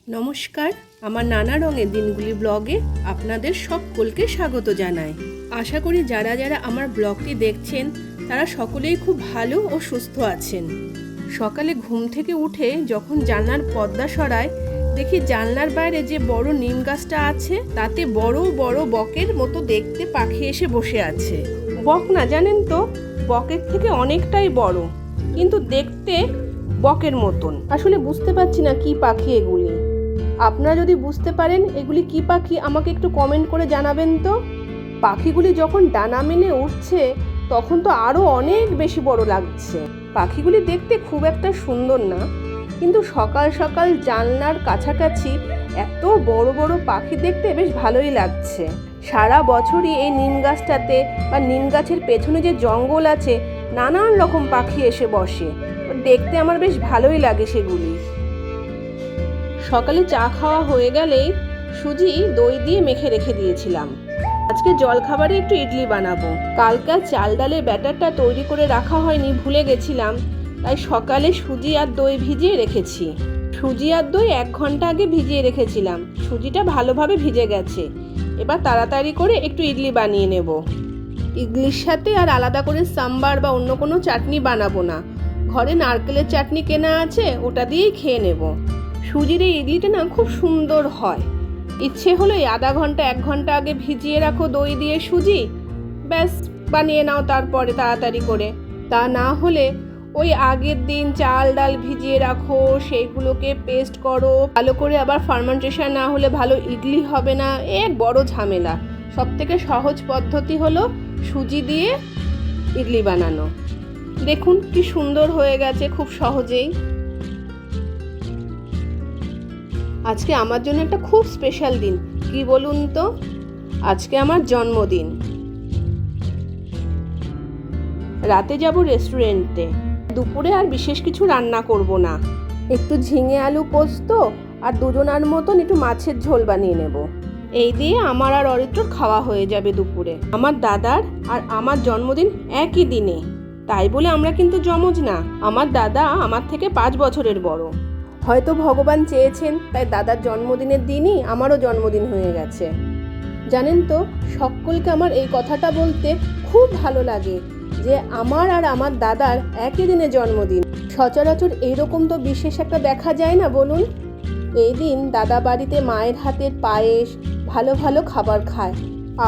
নমস্কার, আমার নানা রঙের দিনগুলি ব্লগে আপনাদের সকলকে স্বাগত জানাই। আশা করি যারা যারা আমার ব্লগটি দেখছেন তারা সকলেই খুব ভালো ও সুস্থ আছেন। সকালে ঘুম থেকে উঠে যখন জানলার পর্দা সরাই, দেখি জানলার বাইরে যে বড় নিম গাছটা আছে তাতে বড় বড় বকের মতো দেখতে পাখি এসে বসে আছে। বক না, জানেন তো, বকের থেকে অনেকটাই বড়, কিন্তু দেখতে বকের মতন। আসলে বুঝতে পারছি না কি পাখি এগুলি। আপনারা যদি বুঝতে পারেন এগুলি কি পাখি আমাকে একটু কমেন্ট করে জানাবেন তো। পাখিগুলি যখন ডানা মেলে উঠছে তখন তো আরও অনেক বেশি বড় লাগছে। পাখিগুলি দেখতে খুব একটা সুন্দর না, কিন্তু সকাল সকাল জানলার কাছাকাছি এত বড় বড় পাখি দেখতে বেশ ভালোই লাগছে। সারা বছরই এই নিম গাছটাতে বা নিম গাছের পেছনে যে জঙ্গল আছে নানান রকম পাখি এসে বসে, দেখতে আমার বেশ ভালোই লাগে সেগুলি। সকালে চা খাওয়া হয়ে গেলেই সুজি দই দিয়ে মেখে রেখে দিয়েছিলাম। আজকে জলখাবারে একটু ইডলি বানাবো। কালকার চাল ডালের ব্যাটারটা তৈরি করে রাখা হয়নি, ভুলে গেছিলাম, তাই সকালে সুজি আর দই ভিজিয়ে রেখেছি। সুজি আর দই 1 ঘন্টা আগে ভিজিয়ে রেখেছিলাম। সুজিটা ভালোভাবে ভিজে গেছে। এবার তাড়াতাড়ি করে একটু ইডলি বানিয়ে নেব। ইডলির সাথে আর আলাদা করে সাম্বার বা অন্য কোনো চাটনি বানাবো না। ঘরে নারকেলের চাটনি কেনা আছে, ওটা দিয়েই খেয়ে নেব। সুজির এই ইডলিটা না খুব সুন্দর হয়। ইচ্ছে হলো 1/2 ঘন্টা 1 ঘন্টা আগে ভিজিয়ে রাখো দই দিয়ে সুজি, ব্যাস বানিয়ে নাও তারপরে তাড়াতাড়ি করে। তা না হলে ওই আগের দিন চাল ডাল ভিজিয়ে রাখো, সেইগুলোকে পেস্ট করো ভালো করে, আবার ফার্মেন্টেশন না হলে ভালো ইডলি হবে না, এক বড় ঝামেলা। সবথেকে সহজ পদ্ধতি হলো সুজি দিয়ে ইডলি বানানো। দেখুন কি সুন্দর হয়ে গেছে খুব সহজেই। আজকে আমার জন্য একটা খুব স্পেশাল দিন। কি বলুন তো? আজকে আমার জন্মদিন। রাতে যাব রেস্টুরেন্টে। দুপুরে আর বিশেষ কিছু রান্না করব না। একটু ঝিঙে আলু পোস্ত আর দুজনার মতন একটু মাছের ঝোল বানিয়ে নেব। এই দিয়ে আমার আর অরিত্রর খাওয়া হয়ে যাবে দুপুরে। আমার দাদার আর আমার জন্মদিন একই দিনে, তাই বলে আমরা কিন্তু জমজ না। আমার দাদা আমার থেকে 5 বছরের বড়। হয়তো ভগবান চেয়েছেন তাই দাদার জন্মদিনের দিনই আমারও জন্মদিন হয়ে গেছে। জানেন তো, সকলকে আমার এই কথাটা বলতে খুব ভালো লাগে যে আমার আর আমার দাদার একই দিনে জন্মদিন। সচরাচর এইরকম তো বিশেষ একটা দেখা যায় না, বলুন। এই দিন দাদা বাড়িতে মায়ের হাতের পায়েস, ভালো ভালো খাবার খায়,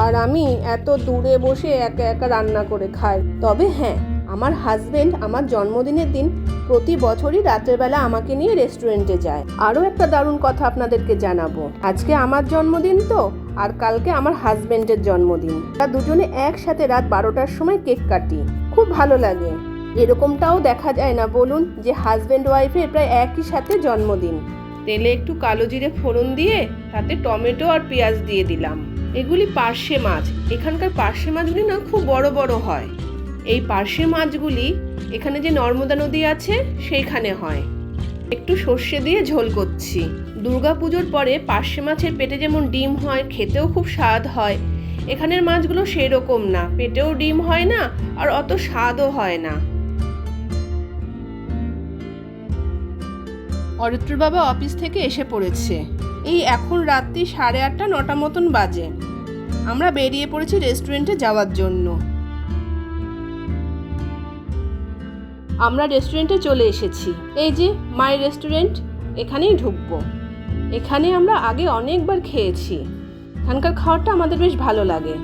আর আমি এত দূরে বসে একা একা রান্না করে খাই। তবে হ্যাঁ, আমার হাজবেন্ড আমার জন্মদিনের দিন প্রতি বছরই রাতের বেলা আমাকে নিয়ে রেস্টুরেন্টে যায়। আরও একটা দারুণ কথা আপনাদেরকে জানাবো। আজকে আমার জন্মদিন তো, আর কালকে আমার হাজবেন্ডের জন্মদিন। আমরা দুজনে একসাথে রাত 12টার সময় কেক কাটি। খুব ভালো লাগে। এরকমটাও দেখা যায় না, বলুন, যে হাজবেন্ড ওয়াইফের প্রায় একই সাথে জন্মদিন। তেলে একটু কালো জিরে ফোড়ন দিয়ে তাতে টমেটো আর পেঁয়াজ দিয়ে দিলাম। এগুলি পার্শে মাছ। এখানকার পার্শে মাছগুলি না খুব বড় বড় হয়। এই পার্শে মাছগুলি এখানে যে নর্মদা নদী আছে সেইখানে হয়। একটু সর্ষে দিয়ে ঝোল করছি। দুর্গাপুজোর পরে পার্শে মাছের পেটে যেমন ডিম হয়, খেতেও খুব স্বাদ হয়, এখানের মাছগুলো সেই রকম না। পেটেও ডিম হয় না আর অত স্বাদও হয় না। অরিত্র বাবা অফিস থেকে এসে পড়েছে। এই এখন রাত্রি 8:30 9টা মতন বাজে। আমরা বেরিয়ে পড়েছি রেস্টুরেন্টে যাওয়ার জন্য। আমরা রেস্টুরেন্টে চলে এসেছি। এই যে মাই রেস্টুরেন্ট, এখানেই ঢুকবো। এখানে আমরা আগে অনেকবার খেয়েছি। এখানকার খাবারটা আমাদের বেশ ভালো লাগে।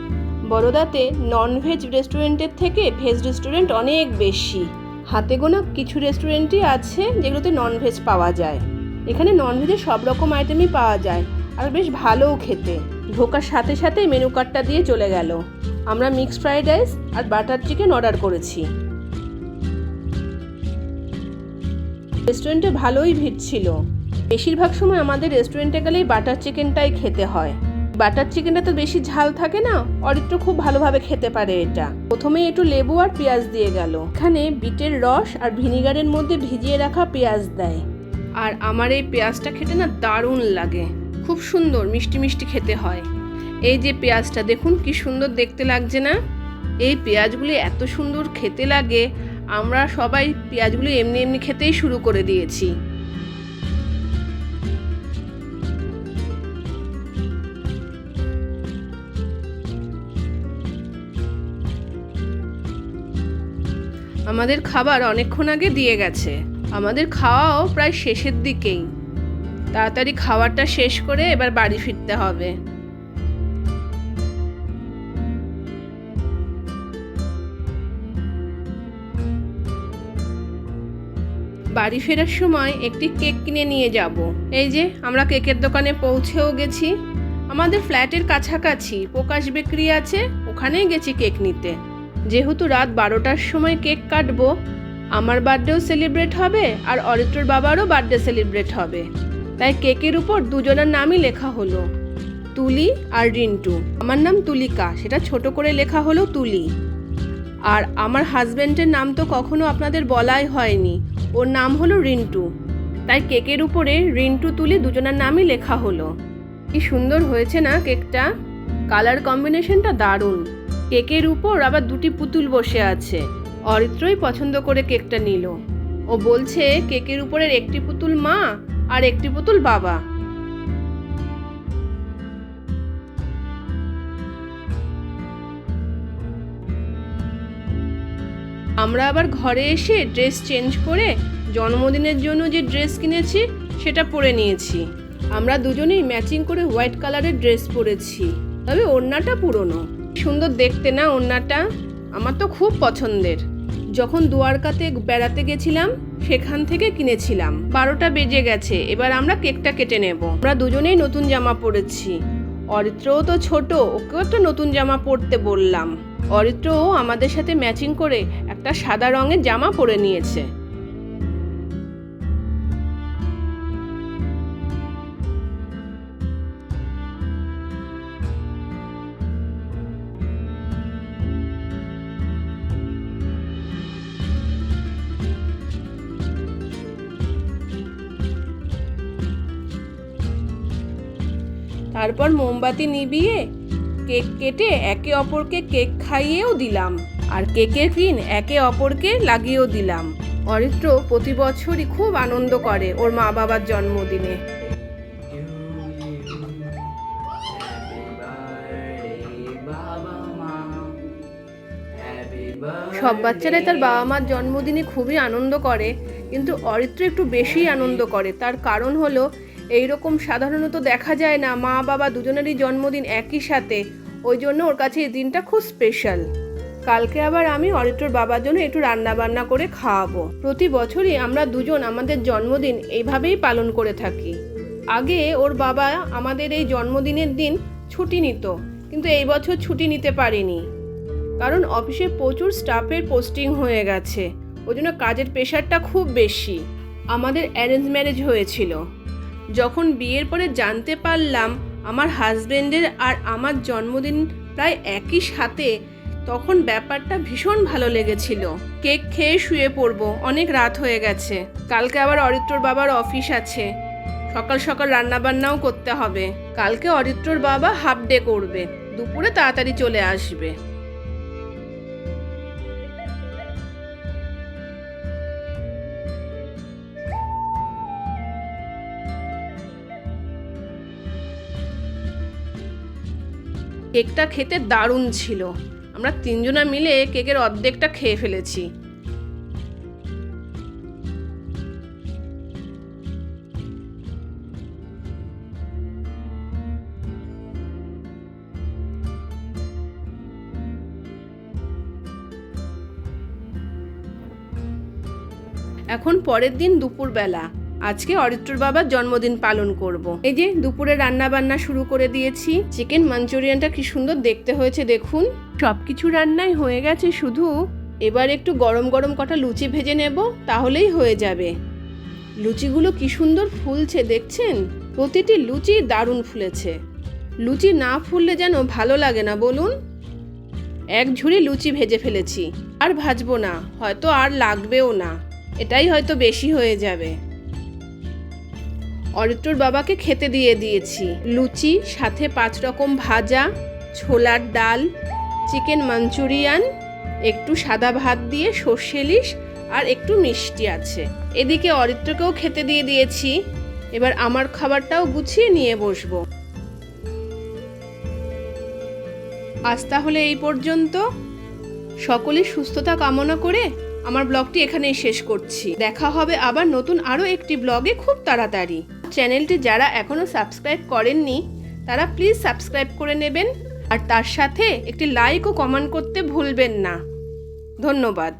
বরোদাতে ননভেজ রেস্টুরেন্টের থেকে ভেজ রেস্টুরেন্ট অনেক বেশি। হাতে গোনা কিছু রেস্টুরেন্টই আছে যেগুলোতে ননভেজ পাওয়া যায়। এখানে ননভেজের সব রকম আইটেমই পাওয়া যায়, আর বেশ ভালোও খেতে। ঢোকার সাথে সাথে মেনু কার্ডটা দিয়ে চলে গেল। আমরা মিক্সড ফ্রাইড রাইস আর বাটার চিকেন অর্ডার করেছি। রেস্টুরেন্টে ভালোই ভিড় ছিল। বেশিরভাগ সময় আমাদের রেস্টুরেন্টে গেলেই বাটার চিকেনটাই খেতে হয়। বাটার চিকেনটা তো বেশি ঝাল থাকে না, অরিত্র খুব ভালোভাবে খেতে পারে এটা। প্রথমে একটু লেবু আর পেঁয়াজ দিয়ে গেল। এখানে বিটের রস আর ভিনিগারের মধ্যে ভিজিয়ে রাখা পেঁয়াজ দেয়। আর আমার এই পেঁয়াজটা খেতে না দারুণ লাগে, খুব সুন্দর মিষ্টি মিষ্টি খেতে হয়। এই যে পেঁয়াজটা দেখুন কি সুন্দর দেখতে লাগছে না? এই পেঁয়াজগুলি এত সুন্দর খেতে লাগে, আমরা সবাই পেঁয়াজগুলো এমনি এমনি খেতেই শুরু করে দিয়েছি। আমাদের খাবার অনেকক্ষণ আগে দিয়ে গেছে, আমাদের খাওয়াও প্রায় শেষের দিকেই। তাড়াতাড়ি খাবারটা শেষ করে এবার বাড়ি ফিরতে হবে। বাড়ি ফেরার সময় একটি কেক কিনে নিয়ে যাব। এই যে আমরা কেকের দোকানে পৌঁছেও গেছি। আমাদের ফ্ল্যাটের কাছাকাছি প্রকাশ বেকারি আছে, ওখানেই গেছি কেক নিতে। যেহেতু রাত 12টার সময় কেক কাটবো, আমার বার্থডেও সেলিব্রেট হবে আর অরিত্রর বাবারও বার্থডে সেলিব্রেট হবে, তাই কেকের উপর দুজনের নামই লেখা হলো, তুলি আর রিন্টু। আমার নাম তুলিকা, সেটা ছোট করে লেখা হলো তুলি। আর আমার হাজব্যান্ডের নাম তো কখনো আপনাদের বলাই হয়নি, ওর নাম হলো রিন্টু, তাই কেকের উপরে রিন্টু তুলি দুজনের নামই লেখা হলো। কি সুন্দর হয়েছে না কেকটা, কালার কম্বিনেশনটা দারুণ। কেকের উপর আবার দুটি পুতুল বসে আছে। অরিত্রই পছন্দ করে কেকটা নিল। ও বলছে কেকের উপরের একটি পুতুল মা আর একটি পুতুল বাবা। আমরা আবার ঘরে এসে ড্রেস চেঞ্জ করে জন্মদিনের জন্য যে ড্রেস কিনেছি সেটা পরে নিয়েছি। আমরা দুজনেই ম্যাচিং করে হোয়াইট কালারের ড্রেস পরেছি, তবে ওড়নাটা পুরনো। সুন্দর দেখতে না ওড়নাটা, আমার তো খুব পছন্দের। যখন দুয়ারকাতে বেড়াতে গেছিলাম সেখান থেকে কিনেছিলাম। 12টা বেজে গেছে, এবার আমরা কেকটা কেটে নেব। আমরা দুজনেই নতুন জামা পরেছি। অরিত্রও তো ছোট, ওকেও একটা নতুন জামা পরতে বললাম। অরিত্রও আমাদের সাথে ম্যাচিং করে একটা সাদা রঙের জামা পরে নিয়েছে। তারপর মোমবাতি নিভিয়ে কেক কেটে একে অপরকে কেক খাইয়েও দিলাম, আর কেকের ক্রিম একে অপরকে লাগিয়েও দিলাম। অরিত্র প্রতি বছরই খুব আনন্দ করে ওর মা বাবার জন্মদিনে। সব বাচ্চারাই তার বাবা মার জন্মদিনে খুবই আনন্দ করে, কিন্তু অরিত্র একটু বেশি আনন্দ করে। তার কারণ হলো এইরকম সাধারণত দেখা যায় না মা বাবা দুজনেরই জন্মদিন একই সাথে, ওই জন্য ওর কাছে এই দিনটা খুব স্পেশাল। কালকে আবার আমি অরিত্রর বাবার জন্য একটু রান্না বান্না করে খাওয়াবো। প্রতি বছরই আমরা দুজন আমাদের জন্মদিন এইভাবেই পালন করে থাকি। আগে ওর বাবা আমাদের এই জন্মদিনের দিন ছুটি নিত, কিন্তু এই বছর ছুটি নিতে পারিনি, কারণ অফিসে প্রচুর স্টাফের পোস্টিং হয়ে গেছে, ওই জন্য কাজের প্রেশারটা খুব বেশি। আমাদের অ্যারেঞ্জ ম্যারেজ হয়েছিল। যখন বিয়ের পরে জানতে পারলাম আমার হাজবেন্ডের আর আমার জন্মদিন প্রায় একই সাথে, তখন ব্যাপারটা ভীষণ ভালো লেগেছিল। কেক খেয়ে শুয়ে পড়বো, অনেক রাত হয়ে গেছে। কালকে আবার অরিত্রর বাবার অফিস আছে, সকাল সকাল রান্নাবান্নাও করতে হবে। কালকে অরিত্রর বাবা হাফ ডে করবে, দুপুরে তাড়াতাড়ি চলে আসবে। কেকটা খেতে দারুণ ছিল। আমরা তিনজনা মিলে কেকের অর্ধেকটা খেয়ে ফেলেছি। এখন পরের দিন দুপুরবেলা, আজকে অরিত্রর বাবার জন্মদিন পালন করব। এই যে দুপুরে রান্না বান্না শুরু করে দিয়েছি। চিকেন মাঞ্চুরিয়ানটা কি সুন্দর দেখতে হয়েছে দেখুন। সবকিছু রান্নাই হয়ে গেছে, শুধু এবার একটু গরম গরম কটা লুচি ভেজে নেব, তাহলেই হয়ে যাবে। লুচিগুলো কি সুন্দর ফুলছে দেখছেন, প্রতিটি লুচি দারুণ ফুলেছে। লুচি না ফুললে যেন ভালো লাগে না বলুন। এক ঝুড়ি লুচি ভেজে ফেলেছি, আর ভাজবো না, হয়তো আর লাগবেও না, এটাই হয়তো বেশি হয়ে যাবে। অরিত্রর বাবাকে খেতে দিয়ে দিয়েছি। লুচি সাথে 5 রকম ভাজা, ছোলার ডাল, চিকেন মাঞ্চুরিয়ান, একটু সাদা ভাত দিয়ে সর্ষে ইলিশ আর একটু মিষ্টি আছে। এদিকে অরিত্রকেও খেতে দিয়ে দিয়েছি। এবার আমার খাবারটাও গুছিয়ে নিয়ে বসবো। আজ তাহলে এই পর্যন্ত। সকলের সুস্থতা কামনা করে আমার ব্লগটি এখানেই শেষ করছি। দেখা হবে আবার নতুন আরও একটি ব্লগে খুব তাড়াতাড়ি। চ্যানেলটি যারা এখনও সাবস্ক্রাইব করেননি তারা প্লিজ সাবস্ক্রাইব করে নেবেন, আর তার সাথে একটি লাইক ও কমেন্ট করতে ভুলবেন না। ধন্যবাদ।